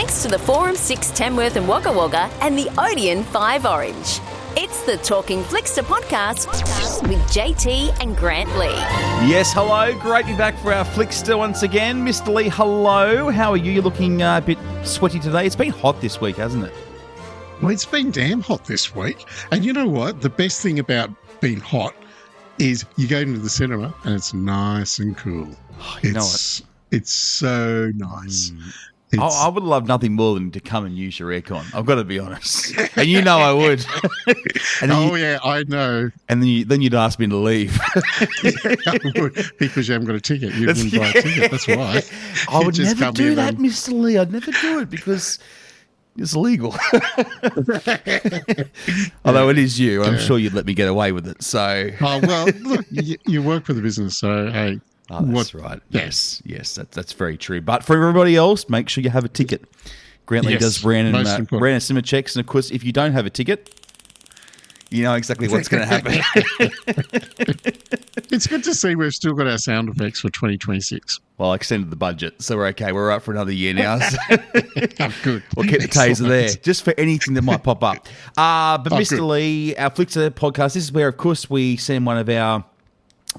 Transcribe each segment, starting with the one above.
Thanks to the Forum 6 Tamworth and Wagga Wagga and the Odeon 5 Orange. It's the Talkin Flickster podcast with JT and Grant Lee. Yes, hello. Great to be back for our Flickster once again. Mr. Lee, hello. How are you? You're looking a bit sweaty today. It's been hot this week, hasn't it? Well, it's been damn hot this week. And you know what? The best thing about being hot is you go into the cinema and it's nice and cool. Oh, It's so nice. I would love nothing more than to come and use your aircon. I've got to be honest. And you know I would. Yeah, I know. And then you'd ask me to leave. Yeah, I would, because you haven't got a ticket. You didn't buy a ticket. That's why. I would never do that, Mr. Lee. I'd never do it because it's illegal. Although it is you. I'm sure you'd let me get away with it. So. Oh, well, look, you work for the business, so, hey. Oh, that's right. Yes, that's very true. But for everybody else, make sure you have a ticket. Grant Lee does random cinema checks, and of course, if you don't have a ticket, you know exactly what's going to happen. It's good to see we've still got our sound effects for 2026. Well, I extended the budget, so we're okay. We're up for another year now. So Good. We'll keep the taser there, just for anything that might pop up. But Mr. Lee, our Flickster podcast, this is where, of course, we send one of our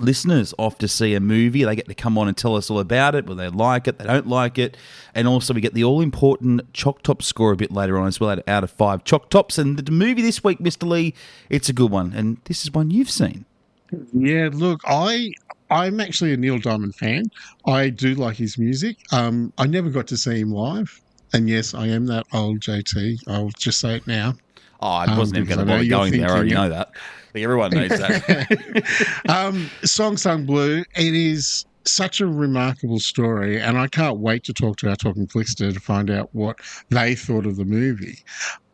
listeners off to see a movie. They get to come on and tell us all about it, whether they like it, they don't like it, and also we get the all-important choc top score a bit later on as well, out of 5 choc tops. And the movie this week, Mr. Lee, it's a good one, and this is one you've seen. Yeah, look, I'm actually a Neil Diamond fan. I do like his music. I never got to see him live, and yes, I am that old, JT. I'll just say it now. Oh, I wasn't even going to bother going there. I already know that. I think everyone knows that. Song Sung Blue, it is such a remarkable story, and I can't wait to talk to our Talkin Flickster to find out what they thought of the movie.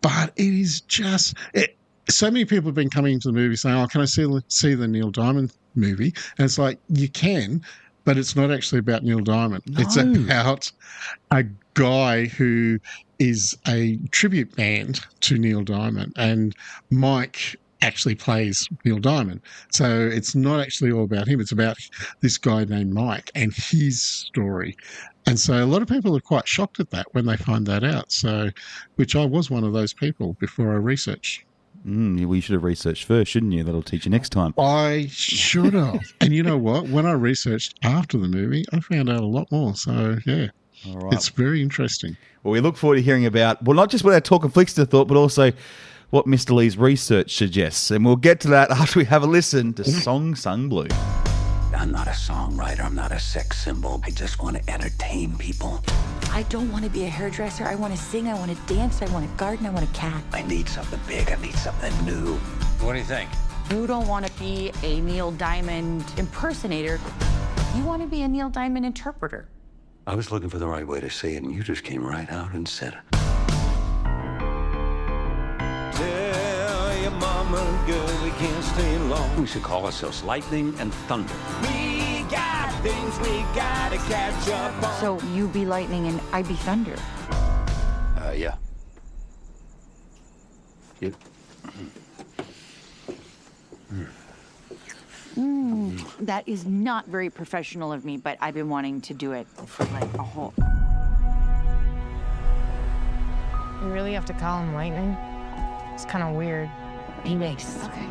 But it is just... so many people have been coming to the movie saying, can I see the Neil Diamond movie? And it's like, you can, but it's not actually about Neil Diamond. No. It's about a guy who is a tribute band to Neil Diamond, and Mike actually plays Neil Diamond. So it's not actually all about him. It's about this guy named Mike and his story. And so a lot of people are quite shocked at that when they find that out. So, which I was one of those people before I researched. Well, you should have researched first, shouldn't you? That'll teach you next time. I should have. And you know what? When I researched after the movie, I found out a lot more. So, yeah, all right. It's very interesting. Well, we look forward to hearing about, not just what our Talkin Flickster thought, but also what Mr. Lee's research suggests. And we'll get to that after we have a listen to Song Sung Blue. I'm not a songwriter. I'm not a sex symbol. I just want to entertain people. I don't want to be a hairdresser. I want to sing. I want to dance. I want to garden. I want a cat. I need something big. I need something new. What do you think? You don't want to be a Neil Diamond impersonator. You want to be a Neil Diamond interpreter. I was looking for the right way to say it, and you just came right out and said it. Tell your mama, girl, we can't stay long. We should call ourselves Lightning and Thunder. We got things we gotta catch up on. So you be lightning and I be thunder. Yeah. You. That is not very professional of me, but I've been wanting to do it for like a whole... You really have to call him Lightning? It's kind of weird. Be nice. Okay.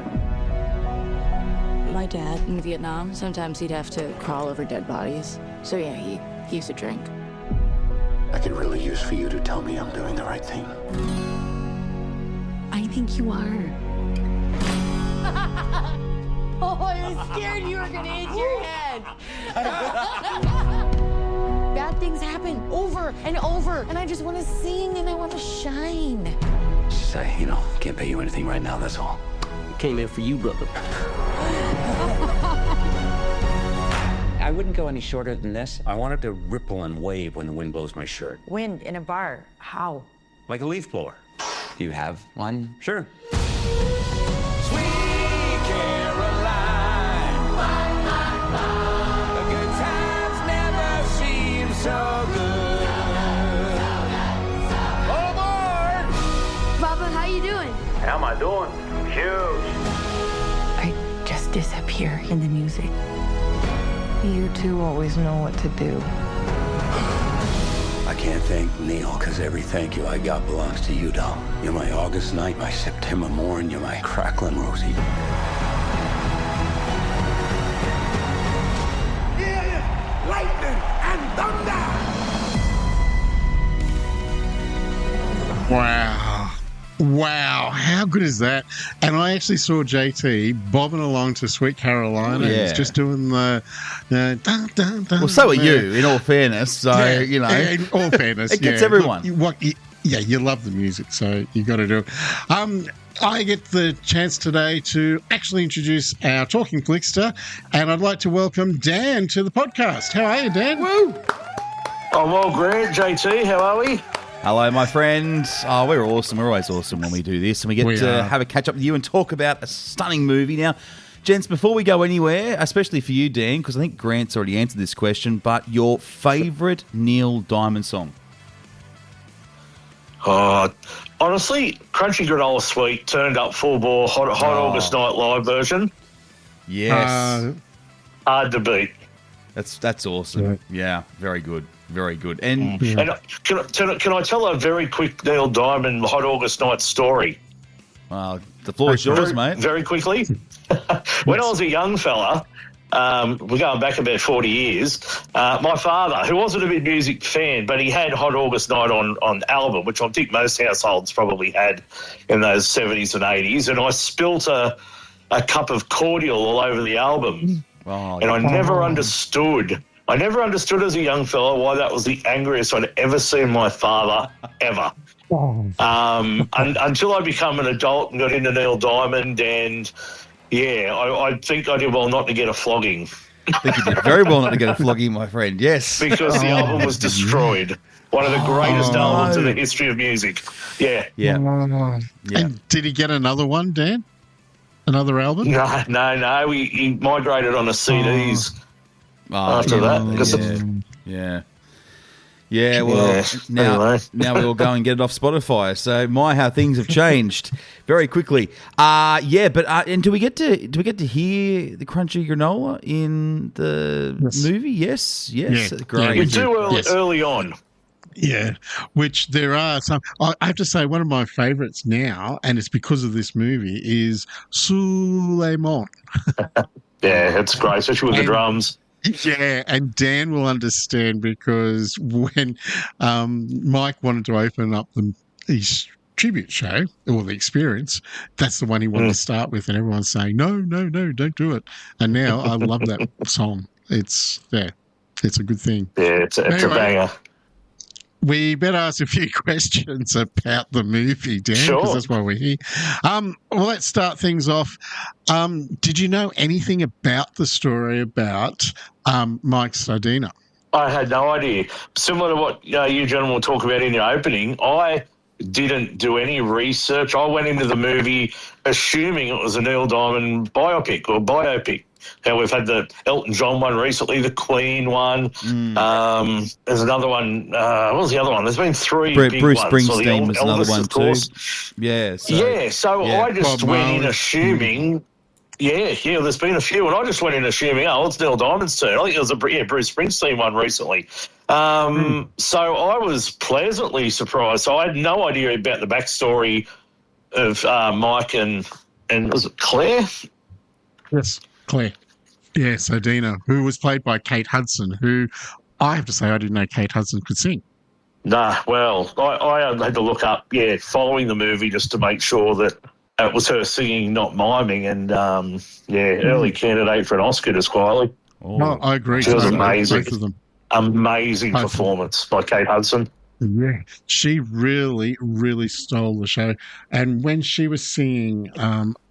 My dad in Vietnam, sometimes he'd have to crawl over dead bodies. So yeah, he used to drink. I could really use for you to tell me I'm doing the right thing. I think you are. Oh, I was scared you were gonna hit your head. Bad things happen over and over, and I just want to sing and I want to shine. Say, can't pay you anything right now, that's all. Came here for you, brother. I wouldn't go any shorter than this. I want it to ripple and wave when the wind blows my shirt. Wind in a bar. How? Like a leaf blower. Do you have one? Sure. Sweet Caroline. The good times never seem so good. Oh, Lord. Papa, how you doing? How am I doing? Huge. I just disappear in the music. You two always know what to do. I can't thank Neil, because every thank you I got belongs to you, doll. You're my August night, my September morn, you're my crackling Rosie. Lightning and thunder! Wow, how good is that? And I actually saw JT bobbing along to Sweet Carolina. Yeah. He's just doing the dun, dun, dun, Well, so are you, in all fairness. So, yeah, in all fairness. it gets everyone. Look, you love the music, so you got to do it. I get the chance today to actually introduce our Talking Flickster, and I'd like to welcome Dan to the podcast. How are you, Dan? Woo! I'm well, Grant. JT, how are we? Hello, my friend. Oh, we're awesome. We're always awesome when we do this, and we get to have a catch up with you and talk about a stunning movie. Now, gents, before we go anywhere, especially for you, Dan, because I think Grant's already answered this question, but your favourite Neil Diamond song? Honestly, Crunchy Granola Sweet, Turned Up Full Bore, Hot August Night live version. Yes. Hard to beat. That's awesome. Yeah, very good. Very good. And can I tell a very quick Neil Diamond Hot August Night story? The floor is yours, mate. Very quickly. When I was a young fella, we're going back about 40 years, my father, who wasn't a big music fan, but he had Hot August Night on album, which I think most households probably had in those 70s and 80s, and I spilt a cup of cordial all over the album. I never understood as a young fella why that was the angriest I'd ever seen my father, ever. Until I become an adult and got into Neil Diamond, and I think I did well not to get a flogging. I think you did very well not to get a flogging, my friend. Yes. Because the album was destroyed. One of the greatest albums in the history of music. Yeah. And did he get another one, Dan? Another album? No. He migrated on the CDs after that. Well, now we all go and get it off Spotify. So how things have changed very quickly. And do we get to hear the Crunchy Granola in the movie? Yes. Great. We do early on. Yeah, which there are some. I have to say, one of my favourites now, and it's because of this movie, is Suleiman. It's great, especially with the drums. Yeah, and Dan will understand because when Mike wanted to open up his tribute show, or the experience, that's the one he wanted to start with, and everyone's saying, no, don't do it. And now I love that song. It's a good thing. Yeah, it's a banger. We better ask a few questions about the movie, Dan, because that's why we're here. Well, let's start things off. Did you know anything about the story about Mike Sardina? I had no idea. Similar to what you gentlemen will talk about in your opening, I didn't do any research. I went into the movie assuming it was a Neil Diamond biopic or biopic. How we've had the Elton John one recently, the Queen one. There's another one. What was the other one? There's been three big Bruce ones. Springsteen was another one too. So I just went in assuming. There's been a few, and I just went in assuming, it's Neil Diamond's turn. I think it was a Bruce Springsteen one recently. So I was pleasantly surprised. So I had no idea about the backstory of Mike and was it Claire? Yes, Claire. Yeah, Sardina, who was played by Kate Hudson, who I have to say I didn't know Kate Hudson could sing. Nah, well, I had to look up, following the movie just to make sure that it was her singing, not miming, and early candidate for an Oscar, just quietly. No, I agree. She was amazing. Both of them. Amazing performance by Kate Hudson. Yeah, she really, really stole the show. And when she was singing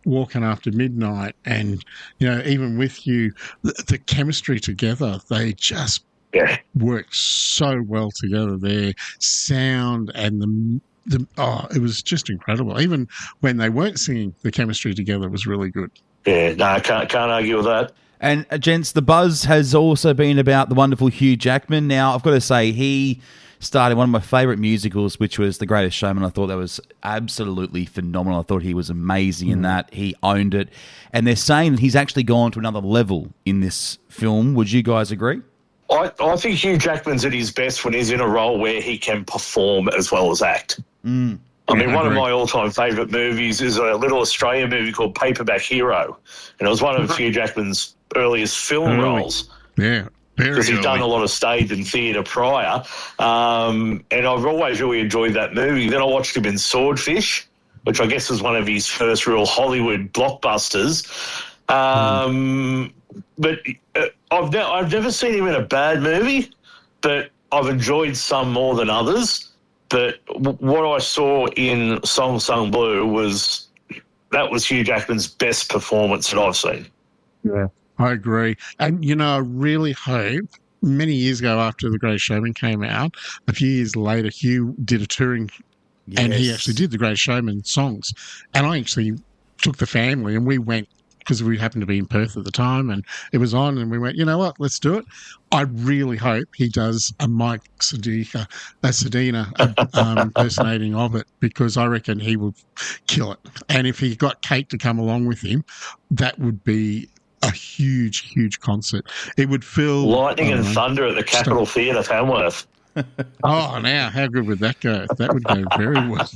Walking After Midnight and, even with you, the chemistry together, they just worked so well together. Their sound and it was just incredible. Even when they weren't singing, the chemistry together was really good. Yeah, no, I can't argue with that. And, gents, the buzz has also been about the wonderful Hugh Jackman. Now, I've got to say, he started one of my favourite musicals, which was The Greatest Showman. I thought that was absolutely phenomenal. I thought he was amazing in that. He owned it. And they're saying that he's actually gone to another level in this film. Would you guys agree? I think Hugh Jackman's at his best when he's in a role where he can perform as well as act. Mm. I mean, one of my all-time favourite movies is a little Australian movie called Paperback Hero, and it was one of Hugh Jackman's earliest film roles. Yeah. Because he'd done a lot of stage and theatre prior. And I've always really enjoyed that movie. Then I watched him in Swordfish, which I guess was one of his first real Hollywood blockbusters. But I've never seen him in a bad movie, but I've enjoyed some more than others. But what I saw in Song Sung Blue was Hugh Jackman's best performance that I've seen. Yeah. I agree. And, I really hope many years ago after The Greatest Showman came out, a few years later, Hugh did a touring and he actually did The Greatest Showman songs. And I actually took the family and we went because we happened to be in Perth at the time and it was on and we went, you know what, let's do it. I really hope he does a Mike Sedina impersonating of it because I reckon he will kill it. And if he got Kate to come along with him, that would be a huge, huge concert. It would fill Lightning and Thunder at the Capitol Theatre, Tamworth. Oh, now, how good would that go? That would go very well.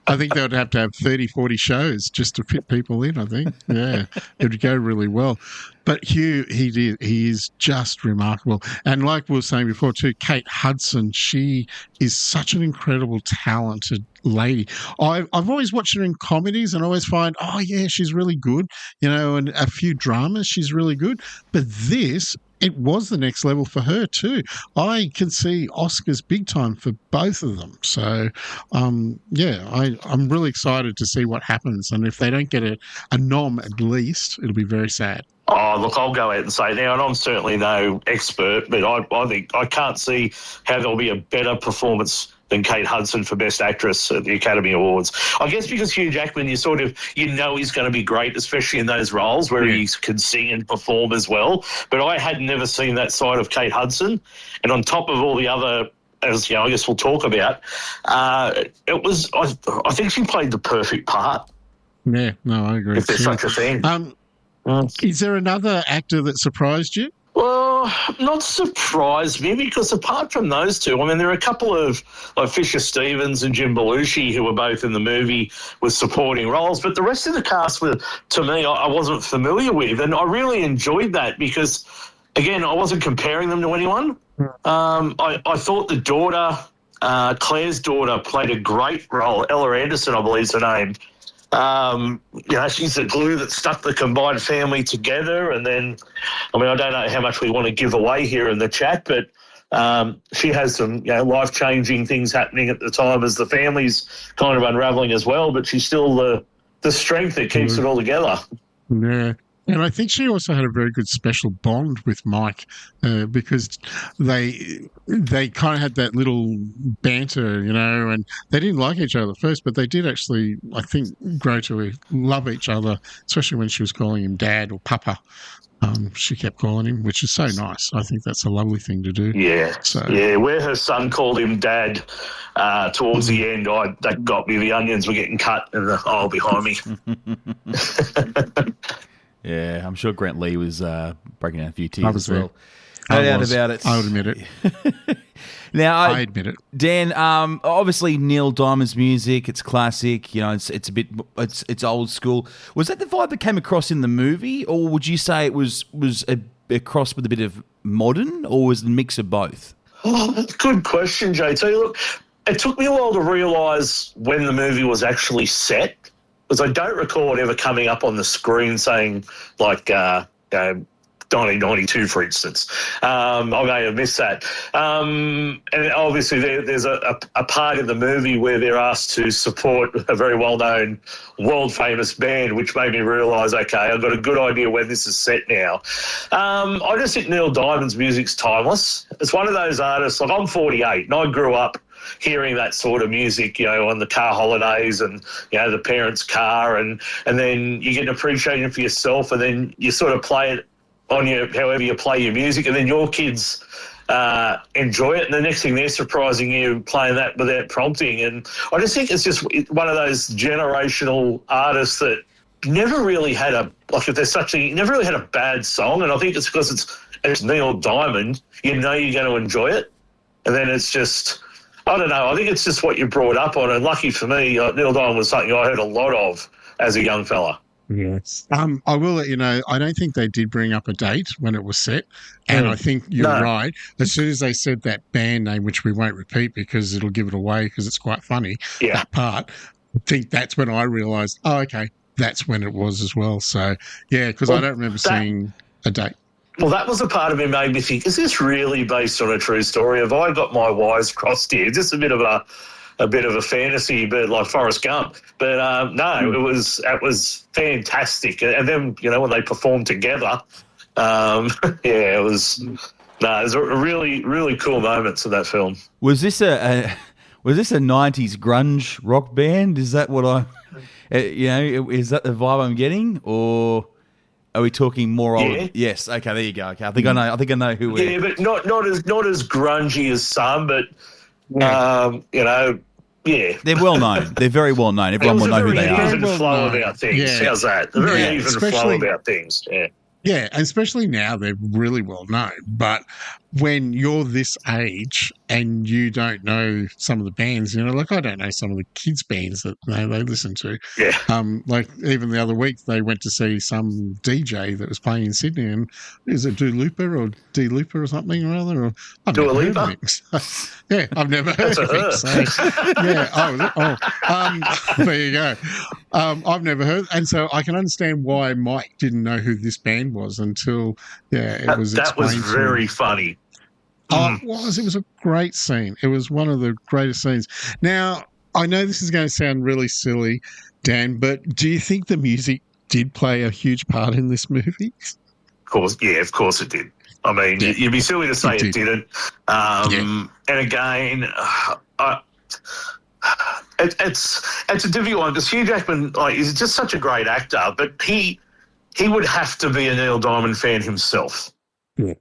I think they would have to have 30, 40 shows just to fit people in, I think. Yeah, it would go really well. But Hugh, he is just remarkable. And like we were saying before too, Kate Hudson, she is such an incredible, talented lady. I've always watched her in comedies and always find, oh, yeah, she's really good. And a few dramas, she's really good. But this, it was the next level for her too. I can see Oscars big time for both of them. So, I'm really excited to see what happens. And if they don't get a nom at least, it'll be very sad. Oh, look, I'll go out and say now, and I'm certainly no expert, but I think I can't see how there'll be a better performance than Kate Hudson for Best Actress at the Academy Awards. I guess because Hugh Jackman, he's going to be great, especially in those roles where he can sing and perform as well. But I had never seen that side of Kate Hudson. And on top of all the other, as I guess we'll talk about, I think she played the perfect part. Yeah, no, I agree. If there's such a thing. Is there another actor that surprised you? Well, not surprised me because apart from those two, I mean, there are a couple of like Fisher Stevens and Jim Belushi who were both in the movie with supporting roles, but the rest of the cast were, to me, I wasn't familiar with, and I really enjoyed that because, again, I wasn't comparing them to anyone. I thought the daughter, Claire's daughter, played a great role. Ella Anderson, I believe is her name. She's the glue that stuck the combined family together. And then, I don't know how much we want to give away here in the chat, but she has some life-changing things happening at the time as the family's kind of unraveling as well, but she's still the strength that keeps it all together. Yeah. And I think she also had a very good special bond with Mike because they kind of had that little banter, and they didn't like each other at first, but they did actually, I think, grow to love each other, especially when she was calling him Dad or Papa. She kept calling him, which is so nice. I think that's a lovely thing to do. Yeah. Where her son called him Dad towards the end, that got me. The onions were getting cut in the aisle behind me. Yeah, I'm sure Grant Lee was breaking down a few tears as well. No doubt about it. I would admit it. Now, I admit it. Dan, obviously Neil Diamond's music, it's classic. It's a bit, it's old school. Was that the vibe that came across in the movie, or would you say it was a cross with a bit of modern, or was it a mix of both? Oh, that's a good question, JT. Look, it took me a while to realise when the movie was actually set. Because I don't recall it ever coming up on the screen saying, 1992, for instance. I may have missed that. And obviously there's a part in the movie where they're asked to support a very well-known, world-famous band, which made me realise, okay, I've got a good idea where this is set now. I just think Neil Diamond's music's timeless. It's one of those artists, like I'm 48, and I grew up hearing that sort of music, on the car holidays and, the parents' car, and then you get an appreciation for yourself, and then you sort of play it on however you play your music, and then your kids enjoy it, and the next thing they're surprising you playing that without prompting. And I just think it's just one of those generational artists that never really had never really had a bad song, and I think it's because it's Neil Diamond, you know you're going to enjoy it. And then it's just, I don't know, I think it's just what you brought up on. And lucky for me, Neil Diamond was something I heard a lot of as a young fella. Yes. I will let you know, I don't think they did bring up a date when it was set. And I think you're right. As soon as they said that band name, which we won't repeat because it'll give it away because it's quite funny, that part, I think that's when I realised, oh, okay, that's when it was as well. So, yeah, because I don't remember seeing a date. Well, that was a part of me made me think, is this really based on a true story? Have I got my wires crossed here? Is this a bit of a fantasy, but like Forrest Gump? But no, it was fantastic. And then, you know, when they performed together, it was a really, really cool moments in that film. Was this a 90s grunge rock band? Is that what is that the vibe I'm getting, or are we talking more old? Yes. Okay, there you go. Okay, I think I know who we're. Yeah, but not as grungy as some, but you know, yeah. They're well known. They're very well known. Everyone will know who they are. Even flow about things. Yeah. How's that? They're very even flow about things. Yeah. Yeah, and especially now they're really well known. But when you're this age and you don't know some of the bands, you know, like I don't know some of the kids' bands that they listen to. Yeah. Like even the other week they went to see some DJ that was playing in Sydney, and is it Dua Lipa or something or other? Or I've Dua never Lipa? heard of him. Yeah, I've never heard of him. So, yeah. There you go. I've never heard, and so I can understand why Mike didn't know who this band was until it was explained. That was very funny. Oh, it was. It was a great scene. It was one of the greatest scenes. Now, I know this is going to sound really silly, Dan, but do you think the music did play a huge part in this movie? Of course it did. I mean, you'd be silly to say it didn't. And again, it's a difficult one because Hugh Jackman is just such a great actor, but he would have to be a Neil Diamond fan himself. Yeah.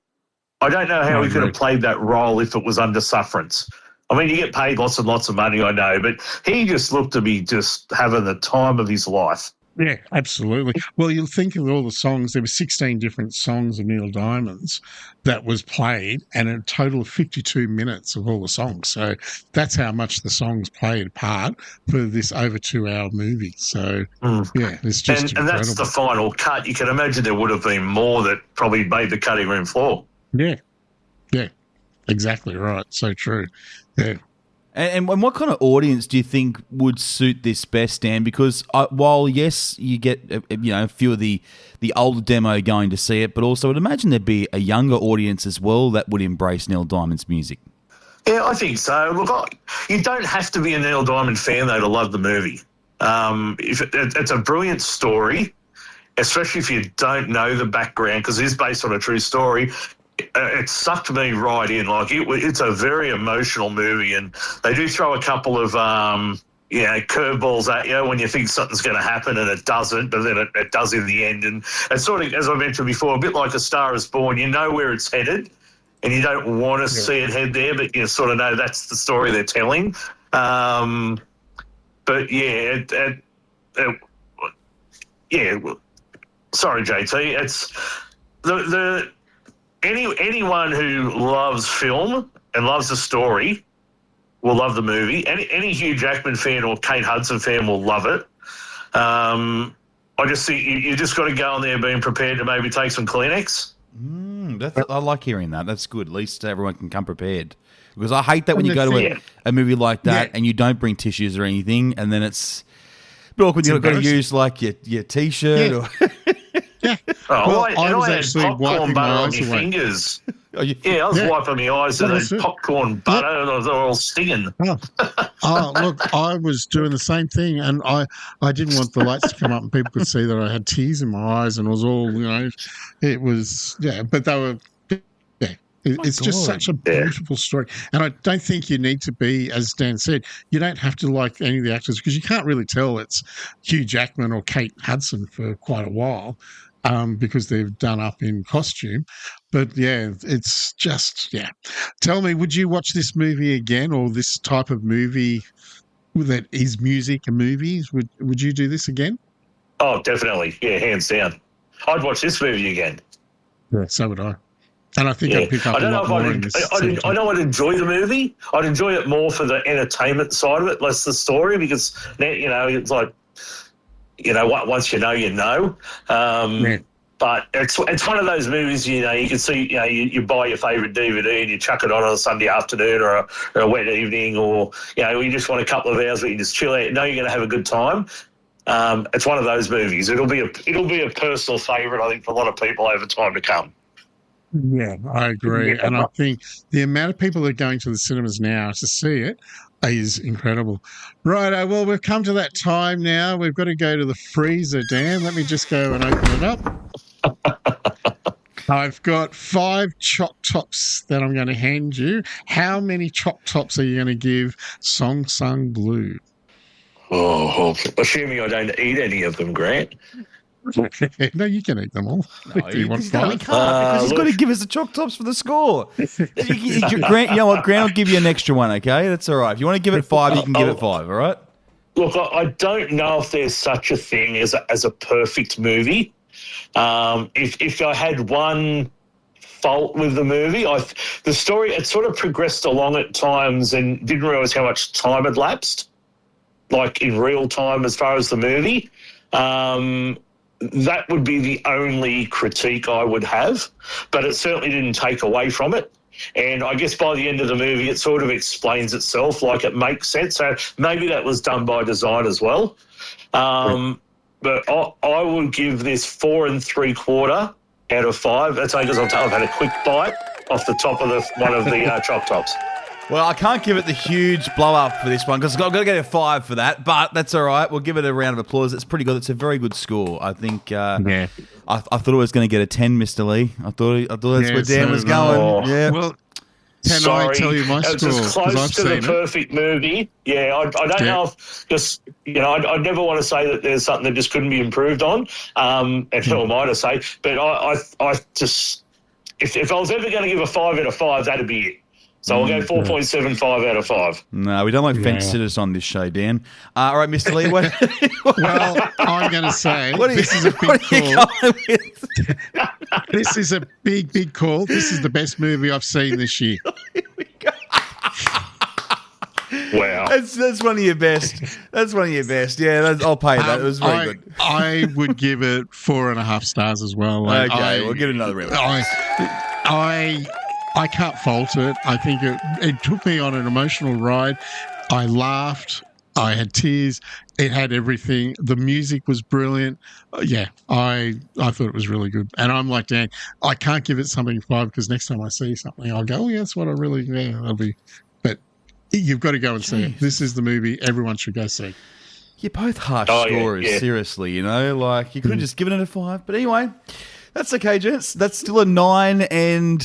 I don't know how he could have played that role if it was under sufferance. I mean, you get paid lots and lots of money, I know, but he just looked to be just having the time of his life. Yeah, absolutely. Well, you'll think of all the songs. There were 16 different songs of Neil Diamond's that was played, and a total of 52 minutes of all the songs. So that's how much the songs played a part for this over 2-hour movie. So, yeah, it's just incredible. And that's the final cut. You can imagine there would have been more that probably made the cutting room floor. Yeah, exactly right. So true. Yeah. And what kind of audience do you think would suit this best, Dan? Because while, yes, you get a few of the older demo going to see it, but also I'd imagine there'd be a younger audience as well that would embrace Neil Diamond's music. Yeah, I think so. Look, you don't have to be a Neil Diamond fan, though, to love the movie. It's a brilliant story, especially if you don't know the background, because it is based on a true story. It sucked me right in. It's a very emotional movie, and they do throw a couple of curveballs at you when you think something's going to happen and it doesn't, but then it does in the end. And it's sort of, as I mentioned before, a bit like A Star Is Born. You know where it's headed, and you don't want to see it head there, but you sort of know that's the story they're telling. But yeah, sorry, JT. It's the anyone who loves film and loves the story will love the movie. Any Hugh Jackman fan or Kate Hudson fan will love it. I just think you just got to go on there being prepared to maybe take some Kleenex. I like hearing that. That's good. At least everyone can come prepared. Because I hate that when you go to a movie like that and you don't bring tissues or anything, and then it's a bit awkward. You've got to use like your T-shirt or... Yeah. I was actually popcorn butter on your fingers. I was wiping my eyes and then popcorn butter and they were all stinging. Look, I was doing the same thing, and I didn't want the lights to come up and people could see that I had tears in my eyes, and it was all, it was, but they were, it's just such a beautiful story. And I don't think you need to be, as Dan said, you don't have to like any of the actors, because you can't really tell it's Hugh Jackman or Kate Hudson for quite a while. Because they've done up in costume. But, it's just, Tell me, would you watch this movie again, or this type of movie that is music and movies? Would you do this again? Oh, definitely. Yeah, hands down. I'd watch this movie again. Yeah, so would I. And I think I'd pick up a lot more in this. I know I'd enjoy the movie. I'd enjoy it more for the entertainment side of it, less the story, because, it's like, once you know, you know. But it's one of those movies, you can see, you buy your favourite DVD and you chuck it on a Sunday afternoon or a wet evening, or, you just want a couple of hours where you just chill out. You know you're going to have a good time. It's one of those movies. It'll be a personal favourite, I think, for a lot of people over time to come. Yeah, I agree. And I think the amount of people that are going to the cinemas now to see it is incredible. Right, well, we've come to that time now. We've got to go to the freezer, Dan. Let me just go and open it up. I've got 5 choc tops that I'm going to hand you. How many choc tops are you going to give Song Sung Blue? Oh, assuming I don't eat any of them, Grant. No, you can eat them all. No, you can't, because he's got to give us the choc tops for the score. Grant, you know what? Grant will give you an extra one, okay? That's all right. If you want to give it 5, you can give it 5, all right? Look, I don't know if there's such a thing as a perfect movie. If I had one fault with the movie, the story, it sort of progressed along at times and didn't realise how much time had lapsed, like in real time as far as the movie. That would be the only critique I would have, but it certainly didn't take away from it. And I guess by the end of the movie, it sort of explains itself, like it makes sense. So maybe that was done by design as well. But I would give this 4 3/4 out of 5. That's only because I've had a quick bite off the top of one of the choc tops. Well, I can't give it the huge blow up for this one because I've got to get a 5 for that, but that's all right. We'll give it a round of applause. It's pretty good. It's a very good score. I think. I thought it was going to get a 10, Mr. Lee. I thought that's where Dan was going. Oh. Yeah. Well, can I tell you my score? It was close to the perfect movie. Yeah, I don't know if just I never want to say that there's something that just couldn't be improved on. And who am I to say? But I just if I was ever going to give a 5 out of 5, that'd be it. So I'll go 4.75 out of 5. No, we don't like fence sitters on this show, Dan. All right, Mr. Lee. Well, I'm going to say this is a big call. This is a big call. This is the best movie I've seen this year. Wow. That's one of your best. That's one of your best. Yeah, I'll pay that. It was very good. I would give it 4.5 stars as well. Okay, we'll give it another round. I can't fault it. I think it took me on an emotional ride. I laughed. I had tears. It had everything. The music was brilliant. Yeah, I thought it was really good. And I'm like, Dan, I can't give it something 5 because next time I see something, I'll go, oh, yeah, that's what I really, that'll be. But you've got to go and see it. This is the movie everyone should go see. You're both harsh scorers, seriously, like you could have just given it a 5. But anyway, that's okay, gents. That's still a 9 and...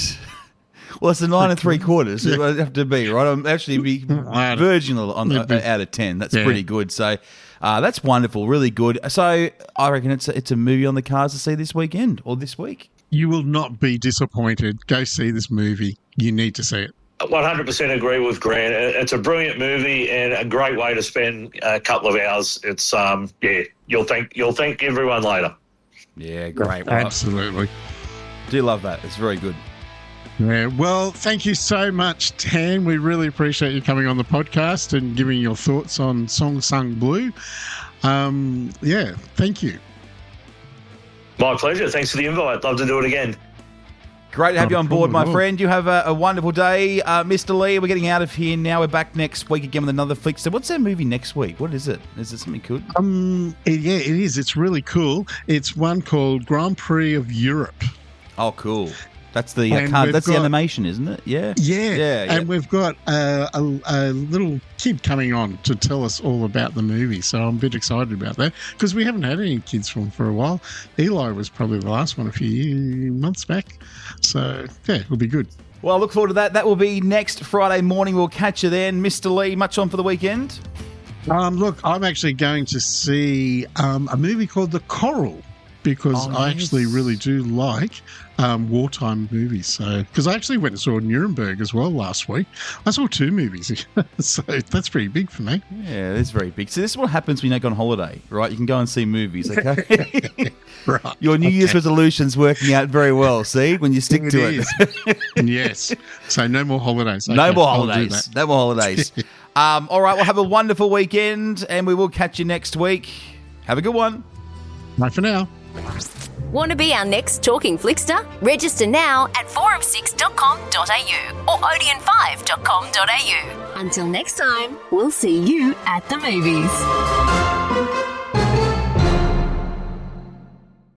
Well, it's a 9 3/4. It would have to be, right? I'm actually verging out of 10. That's pretty good. So that's wonderful, really good. So I reckon it's a movie on the cards to see this weekend or this week. You will not be disappointed. Go see this movie. You need to see it. 100% agree with Grant. It's a brilliant movie and a great way to spend a couple of hours. It's you'll thank everyone later. Yeah, great. Absolutely. Do love that. It's very good. Yeah, well, thank you so much, Tan. We really appreciate you coming on the podcast and giving your thoughts on Song Sung Blue. Thank you. My pleasure. Thanks for the invite. Love to do it again. Great to have you on board, my friend. You have a wonderful day. Mr. Lee, we're getting out of here now. We're back next week again with another Flickster. What's that movie next week? What is it? Is it something cool? It is. It's really cool. It's one called Grand Prix of Europe. Oh, cool. That's the the animation, isn't it? Yeah. And we've got a little kid coming on to tell us all about the movie. So I'm a bit excited about that because we haven't had any kids from for a while. Eli was probably the last one a few months back. So, it'll be good. Well, I look forward to that. That will be next Friday morning. We'll catch you then. Mr. Lee, much on for the weekend? Look, I'm actually going to see a movie called The Coral. because I actually really do like wartime movies. So, because I actually went and saw Nuremberg as well last week. I saw 2 movies, so that's pretty big for me. Yeah, that's very big. So this is what happens when you go on holiday, right? You can go and see movies, okay? Right. Your New Year's resolution's working out very well, see, when you stick to it. Yes. So no more holidays. No Okay, more I'll do holidays. that. No more holidays. All right, well, have a wonderful weekend, and we will catch you next week. Have a good one. Bye for now. Want to be our next Talking Flickster? Register now at forum6.com.au or odeon5.com.au. Until next time, we'll see you at the movies.